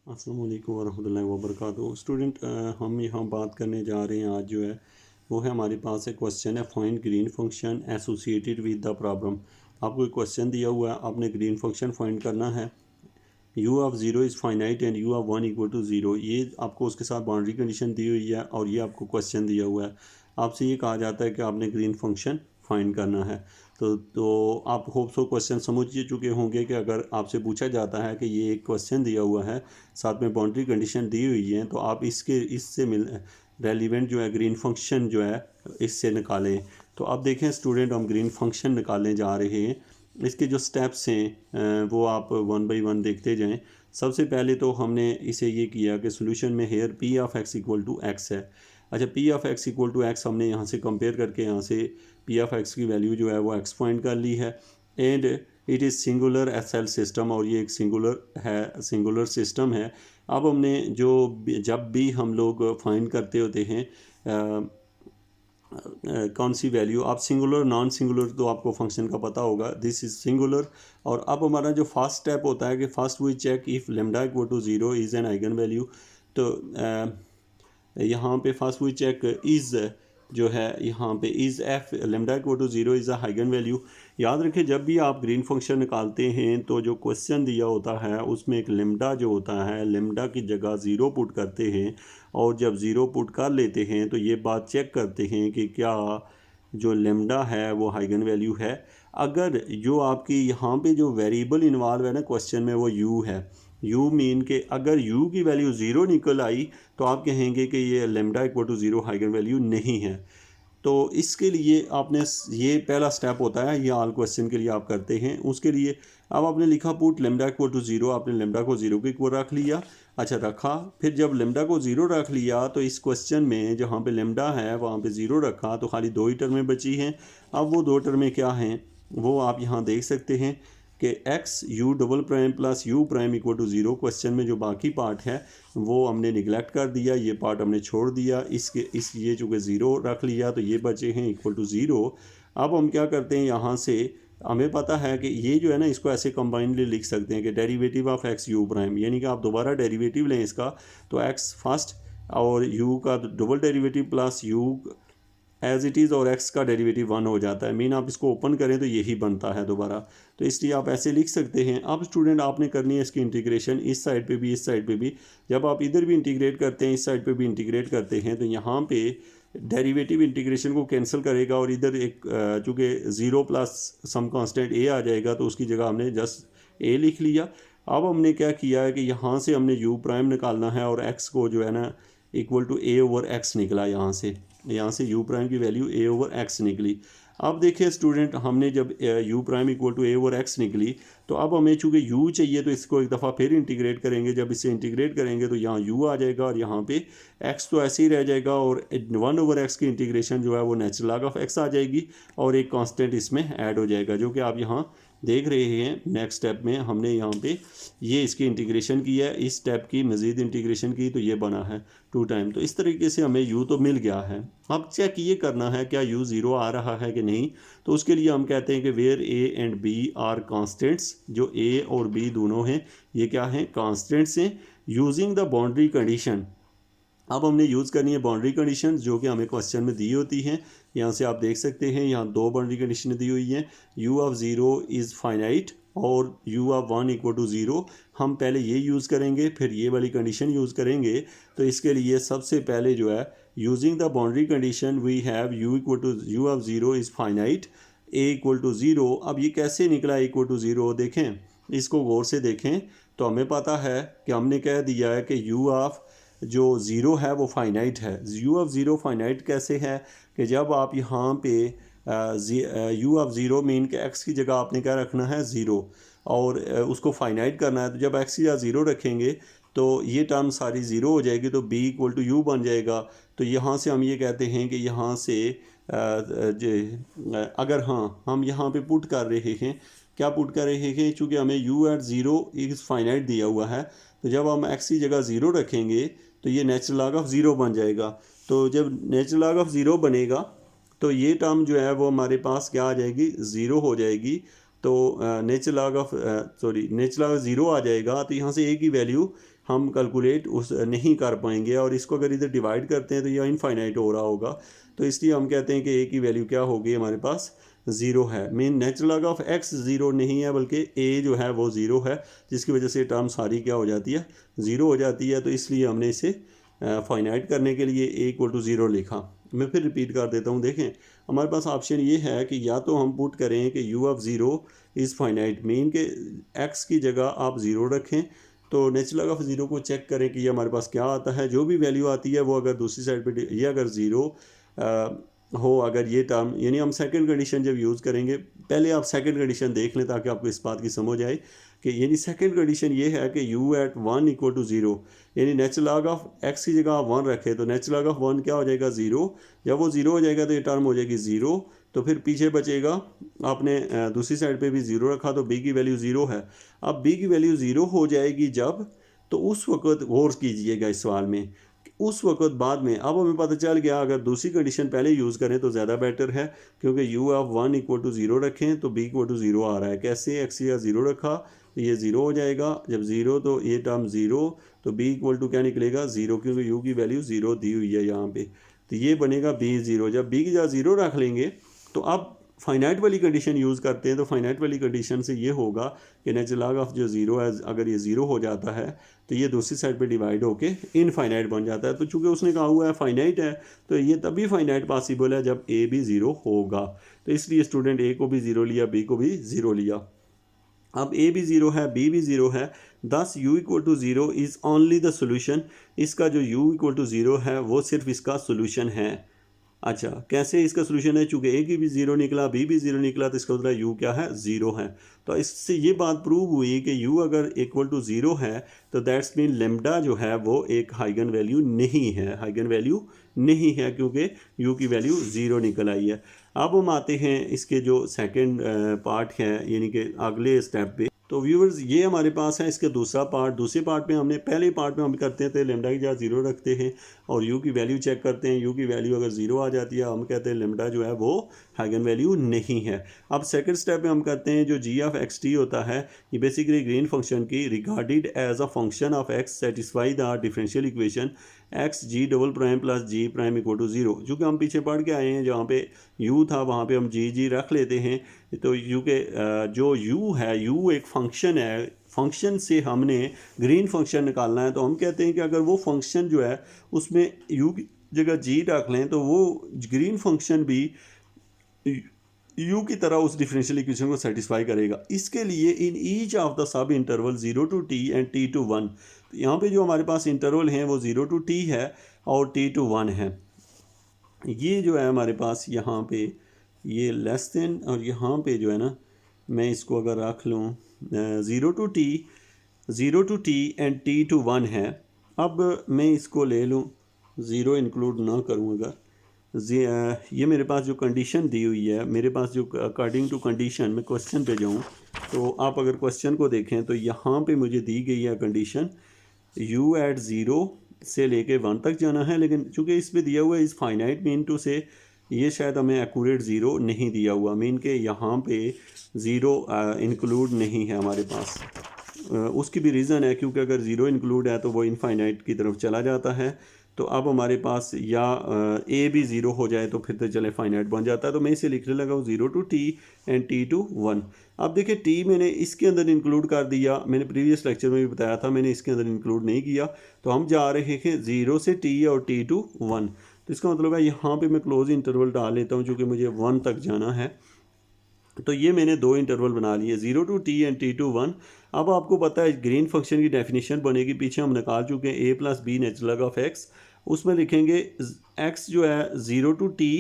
अस्सलाम वालेकुम वरहमतुल्लाहि वबरकातुहू। स्टूडेंट हम यहाँ बात करने जा रहे हैं आज जो है वो है हमारे पास एक क्वेश्चन है find green function associated with the problem. आपको एक क्वेश्चन दिया हुआ है, आपने ग्रीन फंक्शन फाइंड करना है। U of zero is finite and u of one equal to zero, ये आपको उसके साथ बाउंड्री कंडीशन दी हुई है और ये आपको क्वेश्चन दिया हुआ है। आपसे ये कहा जाता है कि आपने ग्रीन फंक्शन फाइंड करना है। तो आप होप सो क्वेश्चन समझ चुके होंगे कि अगर आपसे पूछा जाता है कि ये एक क्वेश्चन दिया हुआ है साथ में बाउंड्री कंडीशन दी हुई है तो आप इससे रेलिवेंट जो है ग्रीन फंक्शन जो है इससे निकालें। तो अब देखें स्टूडेंट, हम ग्रीन फंक्शन निकालने जा रहे हैं। इसके जो स्टेप्स हैं वो आप वन बाई वन देखते जाएं। सबसे पहले तो हमने इसे ये किया कि सोल्यूशन में here p of x equal to x है। अच्छा, p of x equal to x हमने यहाँ से कंपेयर करके यहाँ से पी ऑफ एक्स की वैल्यू जो है वो एक्स फाइंड कर ली है। And it is singular S L system, और ये एक सिंगुलर सिस्टम है। अब हमने जब भी हम लोग फाइंड करते होते हैं कौन सी वैल्यू, आप सिंगुलर नॉन सिंगुलर तो आपको फंक्शन का पता होगा, दिस इज़ सिंगुलर। और अब हमारा जो फर्स्ट स्टेप होता है कि first we check if lambda equal to zero is an eigenvalue. तो यहाँ पे फर्स्ट वी चेक इज़ जो है यहाँ पे is f lambda equal to zero is a eigen value. याद रखें जब भी आप ग्रीन फंक्शन निकालते हैं तो जो क्वेश्चन दिया होता है उसमें एक लेमडा जो होता है, लेमडा की जगह ज़ीरो पुट करते हैं और जब ज़ीरो पुट कर लेते हैं तो ये बात चेक करते हैं कि क्या जो लेमडा है वो हाइगन वैल्यू है। अगर जो आपकी यहाँ पे जो वेरिएबल इन्वॉल्व है ना क्वेश्चन में वो यू है, यू मीन के अगर यू की वैल्यू ज़ीरो निकल आई तो आप कहेंगे कि ये lambda equal to zero eigen value नहीं है। तो इसके लिए आपने ये पहला स्टेप होता है, ये ऑल क्वेश्चन के लिए आप करते हैं। उसके लिए अब आपने लिखा put lambda equal to zero, आपने लेमडा को ज़ीरो के इक्वल रख लिया। अच्छा रखा, फिर जब लेमडा को ज़ीरो रख लिया तो इस क्वेश्चन में जहाँ पे लेमडा है वहाँ पे ज़ीरो रखा तो खाली दो ही टर्में बची हैं। अब वो दो टर्में क्या हैं वो आप यहाँ देख सकते हैं कि x u double prime plus u prime equal to zero. Question में जो बाकी पार्ट है वो हमने निगलेक्ट कर दिया, ये पार्ट हमने छोड़ दिया। ये चूँकि ज़ीरो रख लिया तो ये बचे हैं इक्वल टू ज़ीरो। अब हम क्या करते हैं, यहाँ से हमें पता है कि ये जो है ना इसको ऐसे कंबाइनली लिख सकते हैं कि derivative of x u prime, यानी कि आप दोबारा डेरिवेटिव लें इसका तो एक्स फर्स्ट और यू का double derivative plus u as it is और एक्स का डेरिवेटिव वन हो जाता है। मीन आप इसको ओपन करें तो यही बनता है दोबारा, तो इसलिए आप ऐसे लिख सकते हैं। अब स्टूडेंट आपने करनी है इसकी इंटीग्रेशन इस साइड पे भी इस साइड पे भी। जब आप इधर भी इंटीग्रेट करते हैं इस साइड पे भी इंटीग्रेट करते हैं तो यहाँ पे डेरिवेटिव इंटीग्रेशन को कैंसिल करेगा और इधर एक चूँकि ज़ीरो प्लस सम कांस्टेंट ए आ जाएगा तो उसकी जगह हमने जस्ट ए लिख लिया। अब हमने क्या किया है कि यहाँ से हमने यू प्राइम निकालना है और एक्स को जो है ना equal to a over x निकला। यहाँ से यू प्राइम की वैल्यू ए ओवर एक्स निकली। अब देखिए स्टूडेंट, हमने जब u prime equal to a over x निकली तो अब हमें चूँकि यू चाहिए तो इसको एक दफ़ा फिर इंटीग्रेट करेंगे। जब इसे इंटीग्रेट करेंगे तो यहाँ यू आ जाएगा और यहाँ पे एक्स तो ऐसे ही रह जाएगा और वन ओवर एक्स की इंटीग्रेशन जो है वो नेचुरल लॉग ऑफ एक्स आ जाएगी और एक कांस्टेंट इसमें ऐड हो जाएगा जो कि आप यहाँ देख रहे हैं। नेक्स्ट स्टेप में हमने यहाँ पे ये इसकी इंटीग्रेशन की है, इस स्टेप की मज़ीद इंटीग्रेशन की तो ये बना है 2 टाइम। तो इस तरीके से हमें u तो मिल गया है। अब चेक ये करना है क्या u ज़ीरो आ रहा है कि नहीं। तो उसके लिए हम कहते हैं कि where a and b are constants, जो a और b दोनों हैं ये क्या हैं, कॉन्स्टेंट्स हैं। यूजिंग द बाउंड्री कंडीशन, अब हमने यूज़ करनी है बाउंड्री कंडीशन जो कि हमें क्वेश्चन में दी होती हैं। यहाँ से आप देख सकते हैं यहाँ दो बाउंड्री कंडीशन दी हुई हैं, u of zero is finite और u of one equal to zero. हम पहले ये यूज़ करेंगे फिर ये वाली कंडीशन यूज़ करेंगे। तो इसके लिए सबसे पहले जो है using the boundary condition we have u of zero is finite a equal to zero. अब ये कैसे निकला इक्वल टू ज़ीरो, देखें इसको गौर से देखें तो हमें पता है कि हमने कह दिया है कि u ऑफ जो ज़ीरो है वो फाइनाइट है। u ऑफ ज़ीरो फाइनाइट कैसे है कि जब आप यहाँ पे u ऑफ ज़ीरो मीन के x की जगह आपने क्या रखना है ज़ीरो और उसको फाइनाइट करना है। तो जब x की जगह ज़ीरो रखेंगे तो ये टर्म सारी ज़ीरो हो जाएगी तो b इक्वल टू यू बन जाएगा। तो यहाँ से हम ये कहते हैं कि यहाँ से अगर हाँ हम यहाँ पे पुट कर रहे हैं, क्या पुट कर रहे हैं, चूँकि हमें u at zero is finite दिया हुआ है तो जब हम x की जगह ज़ीरो रखेंगे तो ये नेचुरल लॉग ऑफ ज़ीरो बन जाएगा। तो जब नेचुरल लॉग ऑफ ज़ीरो बनेगा तो ये टर्म जो है वो हमारे पास क्या आ जाएगी, ज़ीरो हो जाएगी। तो नेचुरल लॉग ऑफ ज़ीरो आ जाएगा, तो यहाँ से ए की वैल्यू हम कैलकुलेट उस नहीं कर पाएंगे, और इसको अगर इधर डिवाइड करते हैं तो यह इनफाइनाइट हो रहा होगा। तो इसलिए हम कहते हैं कि ए की वैल्यू क्या होगी, हमारे पास ज़ीरो है। Mean natural log of x zero नहीं है, बल्कि ए जो है वो ज़ीरो है, जिसकी वजह से टर्म सारी क्या हो जाती है, ज़ीरो हो जाती है। तो इसलिए हमने इसे फाइनाइट करने के लिए ए इक्वल टू ज़ीरो लिखा। मैं फिर रिपीट कर देता हूँ। देखें, हमारे पास ऑप्शन ये है कि या तो हम पुट करें कि you of zero is finite, mean के एक्स की जगह आप ज़ीरो रखें, तो नेचुरल लॉग ऑफ ज़ीरो को चेक करें कि ये हमारे पास क्या आता है। जो भी वैल्यू आती है वो अगर दूसरी साइड पे ये अगर ज़ीरो हो, अगर ये टर्म, यानी हम सेकंड कंडीशन जब यूज़ करेंगे, पहले आप सेकंड कंडीशन देख लें ताकि आपको इस बात की समझ आए कि यानी सेकंड कंडीशन ये है कि u at one equal to zero, यानी नेचुरल लॉग ऑफ x की जगह आप वन रखें तो नेचुरल लॉग ऑफ वन क्या हो जाएगा, ज़ीरो। जब वो ज़ीरो हो जाएगा तो ये टर्म हो जाएगी ज़ीरो, तो फिर पीछे बचेगा, आपने दूसरी साइड पे भी ज़ीरो रखा तो b की वैल्यू ज़ीरो है। अब b की वैल्यू ज़ीरो हो जाएगी जब, तो उस वक़्त गौर कीजिएगा इस सवाल में, उस वक़्त बाद में अब हमें पता चल गया अगर दूसरी कंडीशन पहले यूज़ करें तो ज़्यादा बेटर है, क्योंकि u of one equal to zero रखें तो b इक्वल टू ज़ीरो आ रहा है। कैसे, x या ज़ीरो रखा तो ये ज़ीरो हो जाएगा, जब ज़ीरो तो ये टर्म ज़ीरो, तो b इक्वल टू क्या निकलेगा, ज़ीरो, क्योंकि u की वैल्यू ज़ीरो दी हुई है यहाँ पे, तो ये बनेगा b ज़ीरो। जब b की जगह ज़ीरो रख लेंगे तो अब फाइनाइट वाली कंडीशन यूज़ करते हैं, तो फाइनाइट वाली कंडीशन से ये होगा कि नेचुरल लॉग ऑफ जो ज़ीरो है, अगर ये ज़ीरो हो जाता है तो ये दूसरी साइड पे डिवाइड होके इनफाइनाइट बन जाता है। तो चूंकि उसने कहा हुआ है फाइनाइट है, तो ये तभी फाइनाइट पॉसिबल है जब ए भी ज़ीरो होगा। तो इसलिए स्टूडेंट ए को भी ज़ीरो लिया, बी को भी ज़ीरो लिया। अब ए भी ज़ीरो है, बी भी ज़ीरो है, thus u equal to zero is only the solution. इसका जो u इक्वल टू ज़ीरो है वो सिर्फ इसका सोल्यूशन है। अच्छा, कैसे इसका सोल्यूशन है, चूँकि ए की भी ज़ीरो निकला, बी भी ज़ीरो निकला, तो इसका मतलब यू क्या है, ज़ीरो है। तो इससे ये बात प्रूव हुई कि यू अगर इक्वल टू ज़ीरो है तो दैट्स मीन लेमडा जो है वो एक हाइगन वैल्यू नहीं है, हाइगन वैल्यू नहीं है, क्योंकि यू की वैल्यू ज़ीरो निकल आई है। अब हम आते हैं इसके जो सेकंड पार्ट है, यानी कि अगले स्टेप पे। तो व्यूवर्स, ये हमारे पास है इसके दूसरा पार्ट। दूसरे पार्ट में हमने, पहले पार्ट में हम करते थे लेमडा की जगह ज़ीरो रखते हैं और यू की वैल्यू चेक करते हैं। यू की वैल्यू अगर ज़ीरो आ जाती है हम कहते हैं लेमडा जो है वो हाइगन वैल्यू नहीं है। अब सेकंड स्टेप में हम करते हैं जो जी ऑफ एक्स टी होता है, ये बेसिकली ग्रीन फंक्शन की regarded as a function of x satisfy the differential equation x g double prime plus g prime equal to zero. चूँकि हम पीछे पढ़ के आए हैं, जहाँ पे यू था वहाँ पे हम जी जी रख लेते हैं। तो यू के जो यू है, यू एक फंक्शन है, फंक्शन से हमने ग्रीन फंक्शन निकालना है, तो हम कहते हैं कि अगर वो फंक्शन जो है उसमें यू की जगह जी रख लें तो वो ग्रीन फंक्शन भी यू की तरह उस डिफरेंशियल इक्वेशन को सेटिस्फाई करेगा। इसके लिए in each of the sub interval zero to t and t to one, तो यहाँ पे जो हमारे पास इंटरवल हैं वो ज़ीरो टू टी है और टी टू वन है। ये जो है हमारे पास यहाँ पे ये लेस देन, और यहाँ पे जो है ना, मैं इसको अगर रख लूँ zero to t and t to one है। अब मैं इसको ले लूँ, ज़ीरो इंक्लूड ना करूँ अगर, ये मेरे पास जो कंडीशन दी हुई है, मेरे पास जो अकॉर्डिंग टू कंडीशन, मैं क्वेश्चन पे जाऊँ तो आप अगर क्वेश्चन को देखें तो यहाँ पे मुझे दी गई है कंडीशन u एट ज़ीरो से लेके वन तक जाना है, लेकिन चूँकि इस पे दिया हुआ है इज़ फाइनाइट, मीन टू से ये शायद हमें एक्यूरेट ज़ीरो नहीं दिया हुआ, मीन के यहाँ पे ज़ीरो इंक्लूड नहीं है हमारे पास। उसकी भी रीज़न है, क्योंकि अगर ज़ीरो इंक्लूड है तो वो इनफाइनाइट की तरफ चला जाता है। तो अब हमारे पास या ए भी ज़ीरो हो जाए तो फिर तो चले फाइनाइट बन जाता है। तो मैं इसे लिखने लगा हूँ zero to t and t to one. अब देखिए टी मैंने इसके अंदर इंक्लूड कर दिया, मैंने प्रीवियस लेक्चर में भी बताया था, मैंने इसके अंदर इंक्लूड नहीं किया। तो हम जा रहे हैं ज़ीरो से टी और टी टू वन। तो इसका मतलब है यहाँ पे मैं क्लोज इंटरवल डाल लेता हूँ, चूँकि मुझे वन तक जाना है। तो ये मैंने दो इंटरवल बना लिए, zero to t and t to one. अब आपको पता है ग्रीन फंक्शन की डेफिनेशन बनेगी, पीछे हम निकाल चुके हैं, a plus b natural log of x. उसमें लिखेंगे एक्स जो है ज़ीरो टू टी,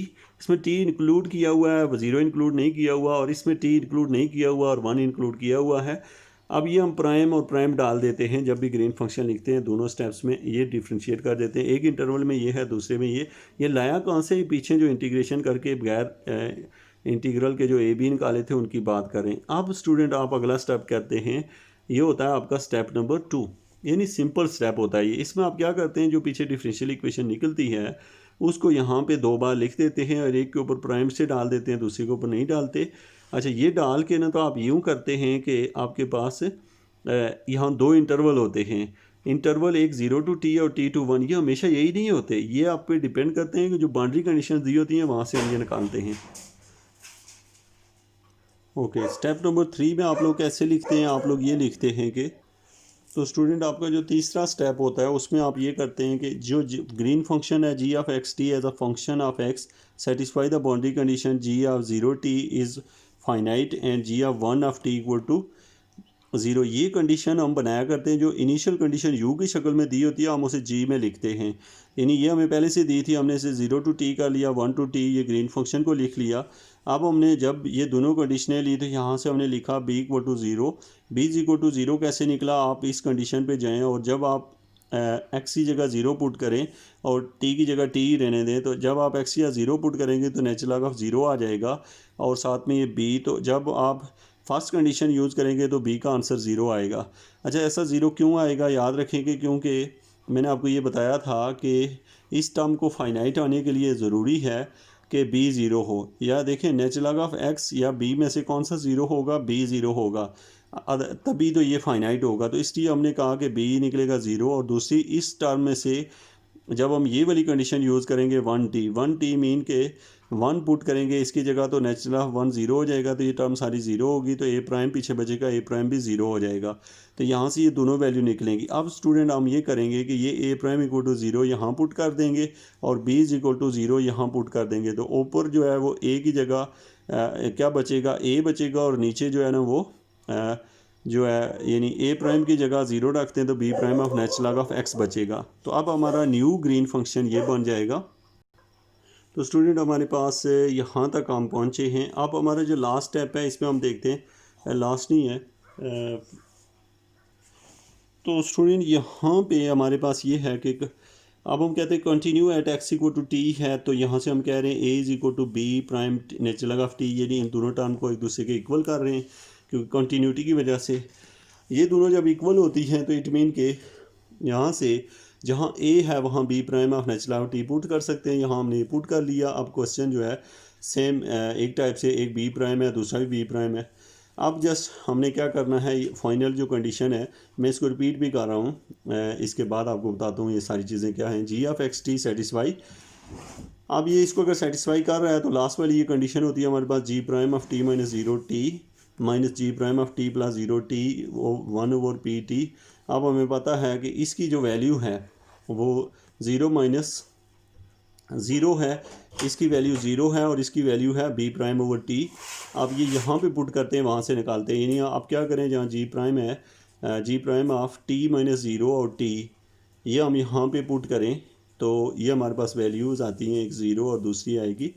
इसमें टी इंक्लूड किया हुआ है, ज़ीरो इंक्लूड नहीं किया हुआ, और इसमें टी इंक्लूड नहीं किया हुआ और वन इंक्लूड किया हुआ है। अब ये हम प्राइम और प्राइम डाल देते हैं जब भी ग्रीन फंक्शन लिखते हैं, दोनों स्टेप्स में ये डिफ्रेंशिएट कर देते हैं। एक इंटरवल में ये है, दूसरे में ये लाया कहाँ से, पीछे जो इंटीग्रेशन करके बगैर इंटीग्रल के जो ए बी निकाले थे उनकी बात करें। अब स्टूडेंट आप अगला स्टेप कहते हैं, ये होता है आपका स्टेप नंबर 2, यानी सिंपल स्टेप होता है ये। इसमें आप क्या करते हैं, जो पीछे डिफरेंशियल इक्वेशन निकलती है उसको यहाँ पे दो बार लिख देते हैं और एक के ऊपर प्राइम से डाल देते हैं, दूसरे के ऊपर नहीं डालते। अच्छा, ये डाल के ना तो आप यूँ करते हैं कि आपके पास यहाँ दो इंटरवल होते हैं। इंटरवल एक 0 टू टी और टी टू 1, ये हमेशा यही नहीं होते, ये आप पे डिपेंड करते हैं कि जो बाउंड्री कंडीशन दी होती हैं वहाँ से हम ये निकालते हैं। ओके, स्टेप नंबर 3 में आप लोग कैसे लिखते हैं, आप लोग ये लिखते हैं कि तो स्टूडेंट आपका जो तीसरा स्टेप होता है उसमें आप ये करते हैं कि जो ग्रीन फंक्शन है G of x t as a function of x satisfy the boundary condition G of 0 t is finite and G of 1 of t equal to 0। ये कंडीशन हम बनाया करते हैं, जो इनिशियल कंडीशन यू की शक्ल में दी होती है हम उसे जी में लिखते हैं। यानी ये हमें पहले से दी थी, हमने इसे 0 टू टी का लिया, 1 टू टी ये ग्रीन फंक्शन को लिख लिया। अब हमने जब ये दोनों कंडीशनें ली तो यहाँ से हमने लिखा b equal to 0। B is equal to 0 कैसे निकला, आप इस कंडीशन पे जाएं और जब आप एक्स की जगह 0 पुट करें और टी की जगह टी रहने दें, तो जब आप एक्स या 0 पुट करेंगे तो नेचुरल लॉग ऑफ 0 आ जाएगा और साथ में ये बी, तो जब आप फर्स्ट कंडीशन यूज़ करेंगे तो बी का आंसर 0 आएगा। अच्छा, ऐसा 0 क्यों आएगा, याद रखेंगे क्योंकि मैंने आपको ये बताया था कि इस टर्म को फाइनाइट आने के लिए ज़रूरी है कि बी 0 हो। या देखें, नेचुरल लॉग ऑफ एक्स या बी में से कौन सा 0 होगा, बी 0 होगा, तभी तो ये फाइनाइट होगा। तो इसलिए हमने कहा कि बी निकलेगा 0। और दूसरी, इस टर्म में से जब हम ये वाली कंडीशन यूज़ करेंगे 1 टी मीन के 1 पुट करेंगे इसकी जगह, तो नेचुरल ऑफ 1 0 हो जाएगा, तो ये टर्म सारी 0 होगी, तो ए प्राइम पीछे बचेगा, ए प्राइम भी 0 हो जाएगा। तो यहाँ से ये दोनों वैल्यू निकलेंगी। अब स्टूडेंट हम ये करेंगे कि ये ए प्राइम इक्वल टू 0 यहाँ पुट कर देंगे और बी इज इक्वल टू 0 यहाँ पुट कर देंगे। तो ऊपर जो है वो ए की जगह क्या बचेगा, ए बचेगा, और नीचे जो है ना वो जो है यानी ए प्राइम की जगह 0 रखते हैं तो b prime of natural log of x बचेगा। तो अब हमारा न्यू ग्रीन फंक्शन ये बन जाएगा। तो स्टूडेंट हमारे पास यहाँ तक हम पहुँचे हैं। अब हमारा जो लास्ट स्टेप है इसमें हम देखते हैं, लास्ट नहीं है, तो स्टूडेंट यहाँ पे हमारे पास ये है कि अब हम कहते हैं continue at x equal to t है, तो यहाँ से हम कह रहे हैं a is equal to b prime natural log of t, यानी इन दोनों टर्म को एक दूसरे के इक्वल कर रहे हैं क्योंकि कंटिन्यूटी की वजह से ये दोनों जब इक्वल होती हैं तो इट मीन के यहाँ से जहाँ ए है वहाँ b prime of natural log of t put कर सकते हैं। यहाँ हमने पुट कर लिया। अब क्वेश्चन जो है सेम एक टाइप से, एक बी प्राइम है दूसरा भी बी प्राइम है। अब जस्ट हमने क्या करना है, फाइनल जो कंडीशन है मैं इसको रिपीट भी कर रहा हूँ, इसके बाद आपको बताता हूँ ये सारी चीज़ें क्या हैं। जी ऑफ एक्स टी सेटिस्फाई, अब ये इसको अगर सेटिस्फाई कर रहा है तो लास्ट वाली ये कंडीशन होती है हमारे पास G prime of t minus 0 t minus G prime of t plus 0 t 1 over p t. अब हमें पता है कि इसकी जो वैल्यू है वो 0 माइनस 0 है, इसकी वैल्यू 0 है और इसकी वैल्यू है बी प्राइम ओवर टी। अब ये यहाँ पे पुट करते हैं, वहाँ से निकालते हैं। यानी आप क्या करें, जहाँ जी प्राइम है, जी प्राइम ऑफ टी माइनस 0 और टी, ये हम यहाँ पे पुट करें तो ये हमारे पास वैल्यूज़ आती हैं, एक 0 और दूसरी आएगी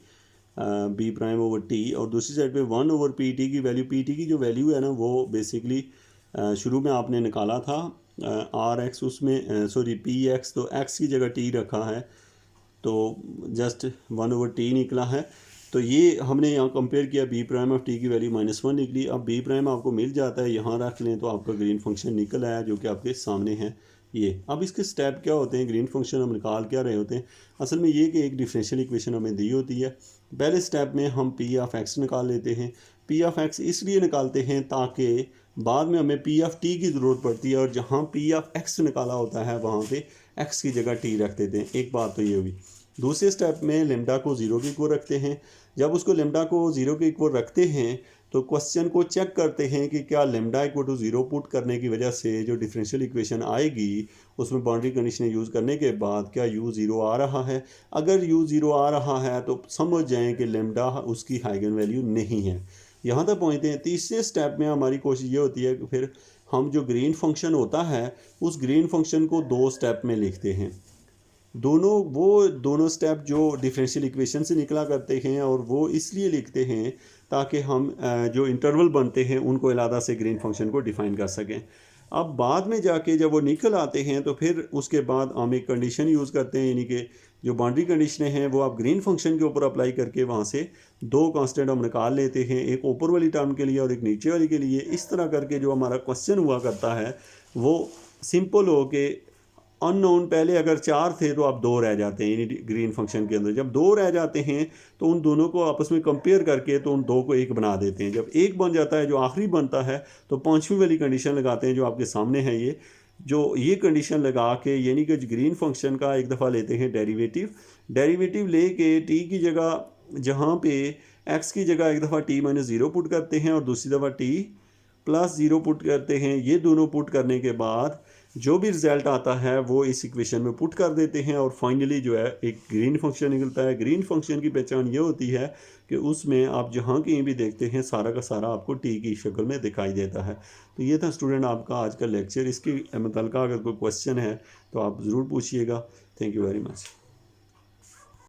बी प्राइम ओवर टी, और दूसरी साइड पे 1 ओवर पी टी की वैल्यू। पी टी की जो वैल्यू है ना वो बेसिकली शुरू में आपने निकाला था आर एक्स, उसमें सॉरी पी एक्स, तो एक्स की जगह टी रखा है तो जस्ट 1 ओवर टी निकला है। तो ये हमने यहाँ कंपेयर किया, बी प्राइम ऑफ टी की वैल्यू -1 निकली। अब बी प्राइम आपको मिल जाता है, यहाँ रख लें तो आपका ग्रीन फंक्शन निकल आया जो कि आपके सामने है ये। अब इसके स्टेप क्या होते हैं, ग्रीन फंक्शन हम निकाल क्या रहे होते हैं, असल में ये कि एक डिफरेंशियल इक्वेशन हमें दी होती है। पहले स्टेप में हम पी ऑफ एक्स निकाल लेते हैं। पी ऑफ एक्स इसलिए निकालते हैं ताकि बाद में हमें पी ऑफ टी की ज़रूरत पड़ती है और जहाँ पी ऑफ एक्स निकाला होता है वहाँ पे एक्स की जगह टी रख देते हैं। एक बात तो ये हुई। दूसरे स्टेप में लेमडा को 0 के इक्वल रखते हैं। जब उसको लेमडा को 0 के इक्वल रखते हैं तो क्वेश्चन को चेक करते हैं कि क्या लेमडा इक्वल टू 0 पुट करने की वजह से जो डिफरेंशियल इक्वेशन आएगी उसमें बाउंड्री कंडीशन यूज़ करने के बाद क्या u 0 आ रहा है। अगर u 0 आ रहा है तो समझ जाएं कि लेमडा उसकी हाइगन वैल्यू नहीं है। यहाँ तक पहुँचते हैं। तीसरे स्टेप में हमारी कोशिश ये होती है कि फिर हम जो ग्रीन फंक्शन होता है उस ग्रीन फंक्शन को 2 स्टेप में लिखते हैं। दोनों स्टेप जो डिफरेंशियल इक्वेशन से निकला करते हैं और वो इसलिए लिखते हैं ताकि हम जो इंटरवल बनते हैं उनको अलग से ग्रीन फंक्शन को डिफ़ाइन कर सकें। अब बाद में जाके जब वो निकल आते हैं तो फिर उसके बाद हम एक कंडीशन यूज़ करते हैं, यानी कि जो बाउंड्री कंडीशनें हैं वो आप ग्रीन फंक्शन के ऊपर अप्लाई करके वहाँ से 2 कांस्टेंट हम निकाल लेते हैं, एक ऊपर वाली टर्म के लिए और एक नीचे वाली के लिए। इस तरह करके जो हमारा क्वेश्चन हुआ करता है वो सिंपल हो के अननोन पहले अगर 4 थे तो अब 2 रह जाते हैं यानी ग्रीन फंक्शन के अंदर। जब 2 रह जाते हैं तो उन दोनों को आपस में कंपेयर करके तो उन 2 को 1 बना देते हैं। जब 1 बन जाता है जो आखिरी बनता है तो 5वीं वाली कंडीशन लगाते हैं जो आपके सामने है ये कंडीशन लगा के यानी कि ग्रीन फंक्शन का एक दफ़ा लेते हैं डेरिवेटिव लेके टी की जगह जहाँ पे एक्स की जगह एक दफ़ा t-0 पुट करते हैं और दूसरी दफ़ा t+0 पुट करते हैं। ये दोनों पुट करने के बाद जो भी रिज़ल्ट आता है वो इस इक्वेशन में पुट कर देते हैं और फाइनली जो है एक ग्रीन फंक्शन निकलता है। ग्रीन फंक्शन की पहचान ये होती है कि उसमें आप जहाँ कहीं भी देखते हैं सारा का सारा आपको टी की शक्ल में दिखाई देता है। तो ये था स्टूडेंट आपका आज का लेक्चर। इसके मुतल्लिक़ अगर कोई क्वेश्चन है तो आप ज़रूर पूछिएगा। Thank you very much.